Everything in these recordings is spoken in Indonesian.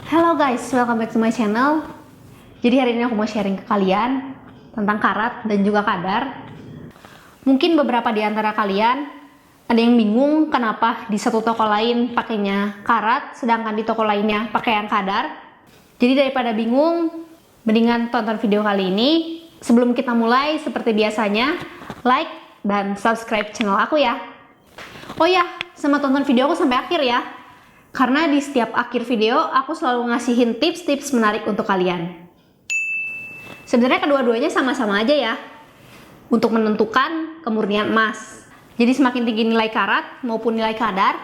Hello guys, welcome back to my channel. Jadi hari ini aku mau sharing ke kalian tentang karat dan juga kadar. Mungkin beberapa di antara kalian ada yang bingung kenapa di satu toko lain pakainya karat, sedangkan di toko lainnya pakai yang kadar. Jadi daripada bingung, mendingan tonton video kali ini. Sebelum kita mulai, seperti biasanya, like dan subscribe channel aku ya. Oh ya, sama tonton video aku sampai akhir ya. Karena di setiap akhir video, aku selalu ngasihin tips-tips menarik untuk kalian. Sebenarnya kedua-duanya sama-sama aja ya, untuk menentukan kemurnian emas. Jadi semakin tinggi nilai karat maupun nilai kadar,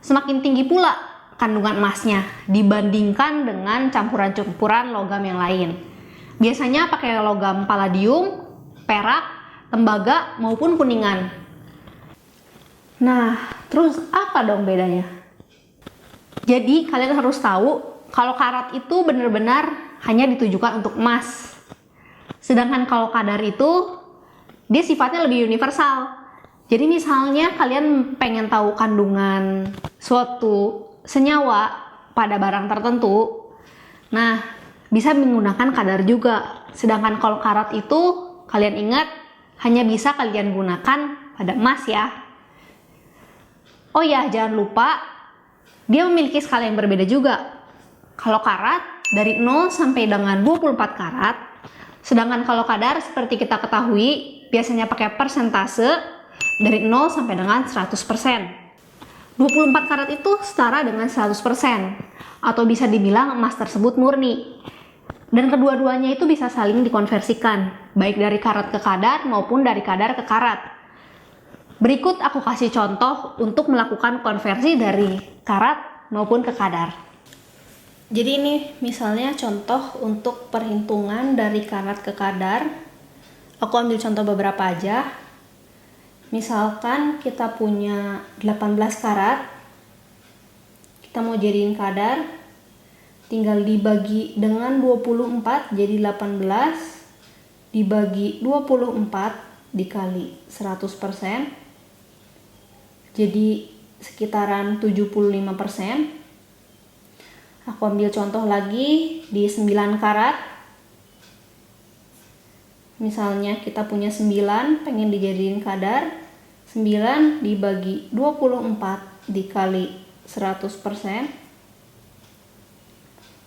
semakin tinggi pula kandungan emasnya dibandingkan dengan campuran-campuran logam yang lain. Biasanya pakai logam palladium, perak, tembaga, maupun kuningan. Nah, terus apa dong bedanya? Jadi kalian harus tahu kalau karat itu benar-benar hanya ditujukan untuk emas. Sedangkan kalau kadar itu dia sifatnya lebih universal. Jadi misalnya kalian pengen tahu kandungan suatu senyawa pada barang tertentu, nah bisa menggunakan kadar juga. Sedangkan kalau karat itu kalian ingat hanya bisa kalian gunakan pada emas ya. Oh ya, jangan lupa dia memiliki skala yang berbeda juga. Kalau karat dari 0 sampai dengan 24 karat, sedangkan kalau kadar seperti kita ketahui biasanya pakai persentase dari 0 sampai dengan 100%. 24 karat itu setara dengan 100%, atau bisa dibilang emas tersebut murni. Dan kedua-duanya itu bisa saling dikonversikan, baik dari karat ke kadar maupun dari kadar ke karat. Berikut aku kasih contoh untuk melakukan konversi dari karat maupun ke kadar. Jadi ini misalnya contoh untuk perhitungan dari karat ke kadar. Aku ambil contoh beberapa aja. Misalkan kita punya 18 karat, kita mau jadiin kadar, tinggal dibagi dengan 24 jadi 18 dibagi 24 dikali 100%. Jadi sekitaran 75%. Aku ambil contoh lagi di 9 karat. Misalnya kita punya 9 pengen dijadiin kadar, 9 dibagi 24 dikali 100%.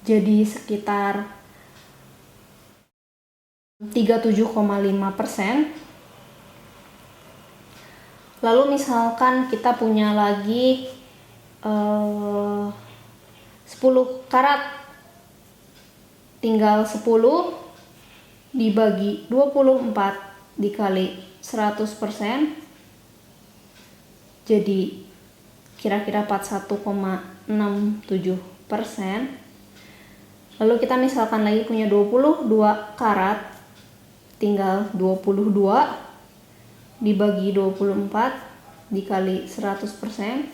Jadi sekitar 37,5%. Lalu misalkan kita punya lagi 10 karat, tinggal 10 dibagi 24 dikali 100%, jadi kira-kira 41,67%. Lalu kita misalkan lagi punya 22 karat, tinggal 22 dibagi 24 dikali 100%,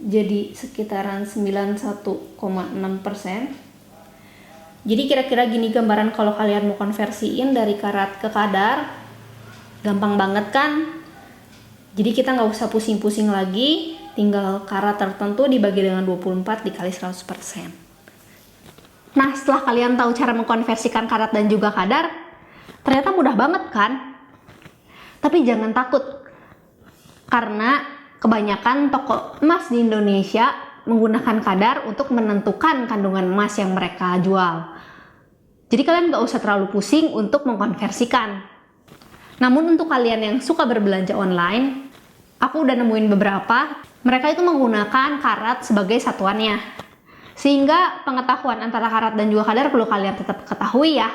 jadi sekitaran 91,6%. Jadi kira-kira gini gambaran kalau kalian mau konversiin dari karat ke kadar. Gampang banget kan? Jadi kita nggak usah pusing-pusing lagi, tinggal karat tertentu dibagi dengan 24 dikali 100%. Nah, setelah kalian tahu cara mengkonversikan karat dan juga kadar, ternyata mudah banget kan? Tapi jangan takut, karena kebanyakan toko emas di Indonesia menggunakan kadar untuk menentukan kandungan emas yang mereka jual. Jadi kalian nggak usah terlalu pusing untuk mengkonversikan. Namun untuk kalian yang suka berbelanja online, aku udah nemuin beberapa, mereka itu menggunakan karat sebagai satuannya. Sehingga pengetahuan antara karat dan juga kadar perlu kalian tetap ketahui ya.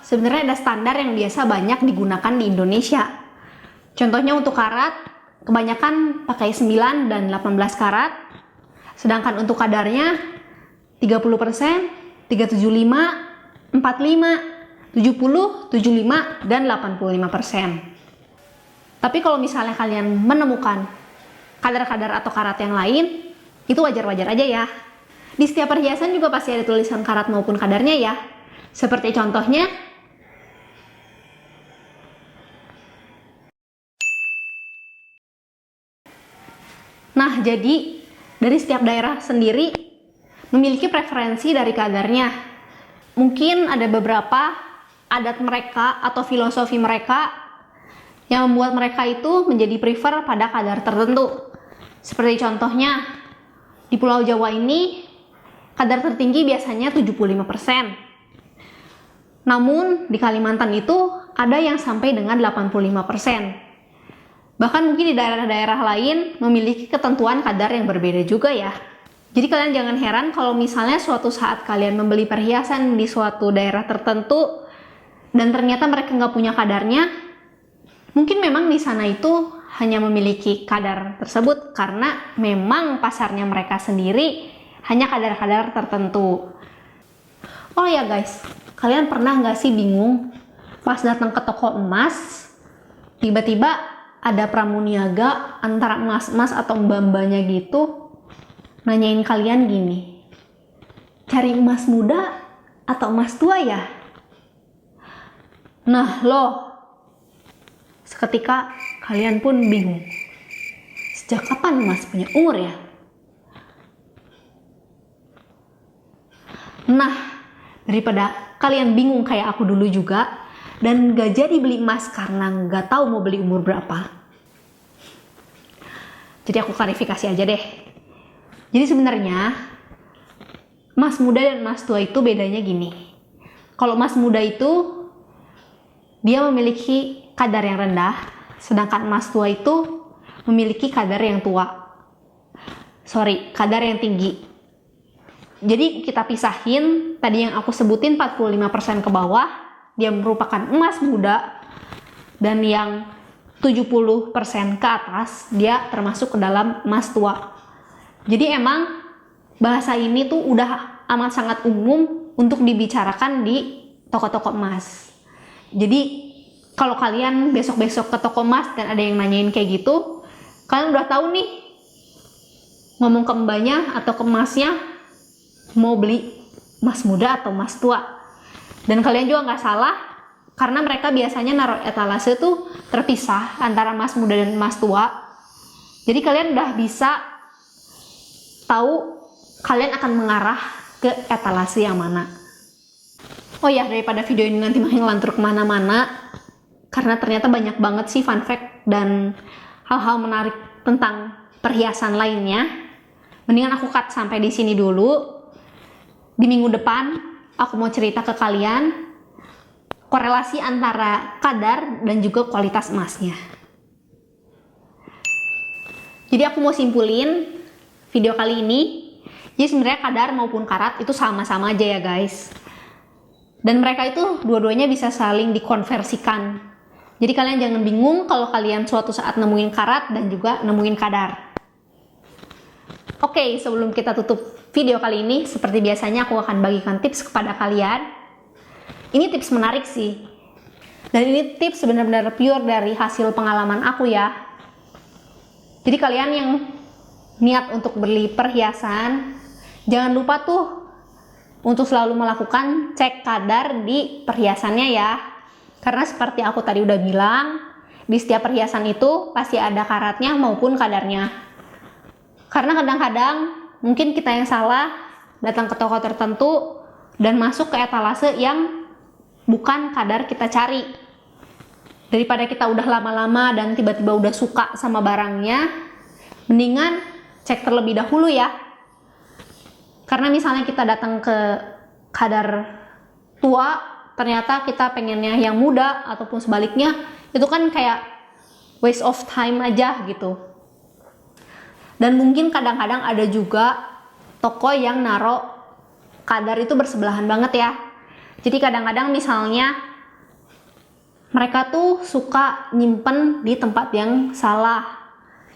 Sebenarnya ada standar yang biasa banyak digunakan di Indonesia. Contohnya untuk karat, kebanyakan pakai 9 dan 18 karat. Sedangkan untuk kadarnya 30%, 375, 45, 70, 75, dan 85%. Tapi kalau misalnya kalian menemukan kadar-kadar atau karat yang lain, itu wajar-wajar aja ya. Di setiap perhiasan juga pasti ada tulisan karat maupun kadarnya ya. Seperti contohnya, nah jadi dari setiap daerah sendiri memiliki preferensi dari kadarnya. Mungkin ada beberapa adat mereka atau filosofi mereka yang membuat mereka itu menjadi prefer pada kadar tertentu. Seperti contohnya, di Pulau Jawa ini kadar tertinggi biasanya 75%. Namun di Kalimantan itu ada yang sampai dengan 85%. Bahkan mungkin di daerah-daerah lain memiliki ketentuan kadar yang berbeda juga ya. Jadi kalian jangan heran kalau misalnya suatu saat kalian membeli perhiasan di suatu daerah tertentu dan ternyata mereka nggak punya kadarnya. Mungkin memang di sana itu hanya memiliki kadar tersebut karena memang pasarnya mereka sendiri hanya kadar-kadar tertentu. Oh ya guys, kalian pernah nggak sih bingung pas datang ke toko emas, tiba-tiba ada pramuniaga antara emas-emas atau mbak-mbaknya gitu nanyain kalian gini, cari emas muda atau emas tua ya? Nah loh, seketika kalian pun bingung, sejak kapan emas punya umur ya? Nah, daripada kalian bingung kayak aku dulu juga dan gak jadi beli emas karena gak tahu mau beli umur berapa, jadi aku klarifikasi aja deh. Jadi sebenarnya emas muda dan emas tua itu bedanya gini. Kalau emas muda itu dia memiliki kadar yang rendah, sedangkan emas tua itu memiliki kadar yang kadar yang tinggi. Jadi kita pisahin, tadi yang aku sebutin 45% ke bawah, dia merupakan emas muda, dan yang 70% ke atas, dia termasuk ke dalam emas tua. Jadi emang bahasa ini tuh udah amat sangat umum untuk dibicarakan di toko-toko emas. Jadi kalau kalian besok-besok ke toko emas dan ada yang nanyain kayak gitu, kalian udah tahu nih ngomong ke mbaknya atau ke emasnya mau beli emas muda atau emas tua. Dan kalian juga nggak salah karena mereka biasanya naruh etalase tuh terpisah antara emas muda dan emas tua. Jadi kalian udah bisa tahu kalian akan mengarah ke etalase yang mana. Oh ya, daripada video ini nanti makin ngelantur kemana-mana, karena ternyata banyak banget sih fun fact dan hal-hal menarik tentang perhiasan lainnya, mendingan aku cut sampai di sini dulu. Di minggu depan, aku mau cerita ke kalian korelasi antara kadar dan juga kualitas emasnya. Jadi aku mau simpulin video kali ini, jadi sebenarnya kadar maupun karat itu sama-sama aja ya guys. Dan mereka itu dua-duanya bisa saling dikonversikan. Jadi kalian jangan bingung kalau kalian suatu saat nemuin karat dan juga nemuin kadar. Oke, sebelum kita tutup video kali ini, seperti biasanya aku akan bagikan tips kepada kalian. Ini tips menarik sih. Dan ini tips benar-benar pure dari hasil pengalaman aku ya. Jadi kalian yang niat untuk beli perhiasan, jangan lupa tuh untuk selalu melakukan cek kadar di perhiasannya ya. Karena seperti aku tadi udah bilang, di setiap perhiasan itu pasti ada karatnya maupun kadarnya. Karena kadang-kadang mungkin kita yang salah datang ke toko tertentu dan masuk ke etalase yang bukan kadar kita cari. Daripada kita udah lama-lama dan tiba-tiba udah suka sama barangnya, mendingan cek terlebih dahulu ya. Karena misalnya kita datang ke kadar tua, ternyata kita pengennya yang muda ataupun sebaliknya, itu kan kayak waste of time aja gitu. Dan mungkin kadang-kadang ada juga toko yang naruh kadar itu bersebelahan banget ya. Jadi kadang-kadang misalnya mereka tuh suka nyimpen di tempat yang salah.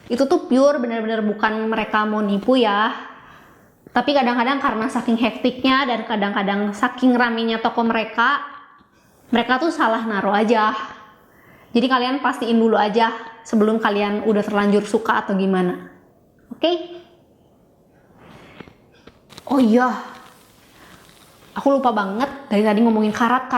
Itu tuh pure bener-bener bukan mereka mau nipu ya. Tapi kadang-kadang karena saking hektiknya dan kadang-kadang saking ramenya toko mereka tuh salah naruh aja. Jadi kalian pastiin dulu aja sebelum kalian udah terlanjur suka atau gimana. Oke? Oh iya, aku lupa banget dari tadi ngomongin karat.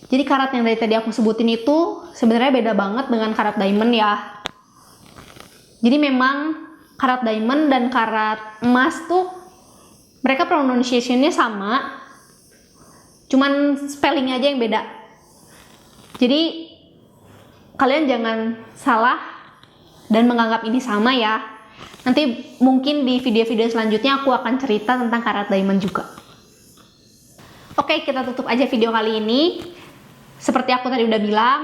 Jadi karat yang dari tadi aku sebutin itu sebenarnya beda banget dengan karat diamond ya. Jadi memang karat diamond dan karat emas tuh mereka pronunciation-nya sama, cuman spellingnya aja yang beda. Jadi kalian jangan salah dan menganggap ini sama ya. Nanti mungkin di video-video selanjutnya aku akan cerita tentang karat diamond juga. Oke, kita tutup aja video kali ini. Seperti aku tadi udah bilang,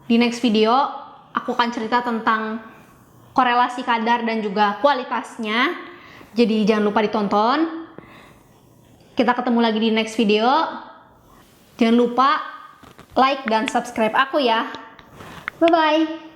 di next video aku akan cerita tentang korelasi kadar dan juga kualitasnya. Jadi jangan lupa ditonton. Kita ketemu lagi di next video. Jangan lupa like dan subscribe aku ya. Bye-bye.